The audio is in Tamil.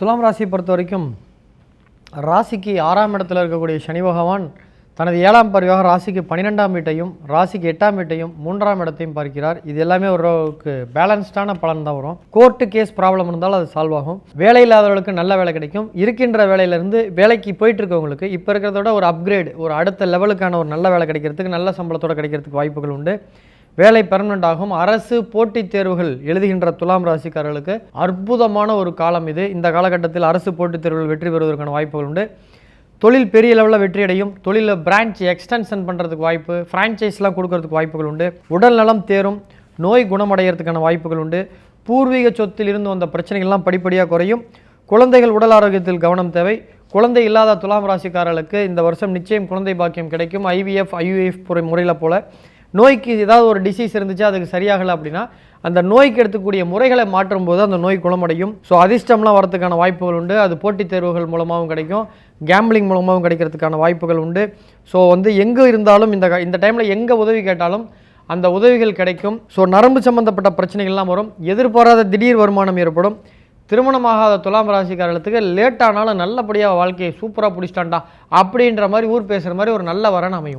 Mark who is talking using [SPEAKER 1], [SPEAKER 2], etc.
[SPEAKER 1] துலாம் ராசியை பொறுத்த வரைக்கும் ராசிக்கு 6ஆம் இடத்துல இருக்கக்கூடிய சனி பகவான் தனது 7ஆம் பார்வையாக ராசிக்கு 12ஆம் வீட்டையும் ராசிக்கு 8ஆம் வீட்டையும் 3ஆம் இடத்தையும் பார்க்கிறார். இது எல்லாமே ஓரளவுக்கு பேலன்ஸ்டான பலன் தான் வரும். கோர்ட்டு கேஸ் ப்ராப்ளம் இருந்தாலும் அது சால்வ் ஆகும். வேலை இல்லாதவர்களுக்கு நல்ல வேலை கிடைக்கும். இருக்கின்ற வேலையிலேருந்து வேலைக்கு போயிட்டு இருக்கவங்களுக்கு இப்போ இருக்கிறத விட ஒரு அப்கிரேட், ஒரு அடுத்த லெவலுக்கான ஒரு நல்ல வேலை கிடைக்கிறதுக்கு, நல்ல சம்பளத்தோடு கிடைக்கிறதுக்கு வாய்ப்புகள் உண்டு. வேலை பெர்மனண்ட் ஆகும். அரசு போட்டித் தேர்வுகள் எழுதுகின்ற துலாம் ராசிக்காரர்களுக்கு அற்புதமான ஒரு காலம் இது. இந்த காலகட்டத்தில் அரசு போட்டித் தேர்வுகள் வெற்றி பெறுவதற்கான வாய்ப்புகள் உண்டு. தொழில் பெரிய லெவலில் வெற்றி அடையும். தொழிலில் பிரான்ச் எக்ஸ்டென்ஷன் பண்ணுறதுக்கு வாய்ப்பு, ஃப்ரான்ச்சைஸ்லாம் கொடுக்கறதுக்கு வாய்ப்புகள் உண்டு. உடல் நலம் தேரும். நோய் குணமடைகிறதுக்கான வாய்ப்புகள் உண்டு. பூர்வீக சொத்தில் இருந்து வந்த பிரச்சனைகள்லாம் படிப்படியாக குறையும். குழந்தைகள் உடல் ஆரோக்கியத்தில் கவனம் தேவை. குழந்தை இல்லாத துலாம் ராசிக்காரர்களுக்கு இந்த வருஷம் நிச்சயம் குழந்தை பாக்கியம் கிடைக்கும். IVF IUF முறையில் போல நோய்க்கு ஏதாவது ஒரு டிசீஸ் இருந்துச்சு, அதுக்கு சரியாகலை அப்படின்னா அந்த நோய்க்கு எடுத்துக்கூடிய முறைகளை மாற்றும் போது அந்த நோய் குணமடையும். ஸோ அதிர்ஷ்டம்லாம் வரதுக்கான வாய்ப்புகள் உண்டு. அது போட்டித் தேர்வுகள் மூலமாகவும் கிடைக்கும், கேம்பிளிங் மூலமாகவும் கிடைக்கிறதுக்கான வாய்ப்புகள் உண்டு. ஸோ எங்கே இருந்தாலும் இந்த டைமில் எங்கே உதவி கேட்டாலும் அந்த உதவிகள் கிடைக்கும். ஸோ நரம்பு சம்பந்தப்பட்ட பிரச்சனைகள்லாம் வரும். எதிர்பாராத திடீர் வருமானம் ஏற்படும். திருமணமாகாத துலாம் ராசிக்காரர்களுக்கு லேட்டானாலும் நல்லபடியாக வாழ்க்கையை சூப்பராக பிடிச்சிட்டான்டா அப்படின்ற மாதிரி ஊர் பேசுகிற மாதிரி ஒரு நல்ல வரன் அமையும்.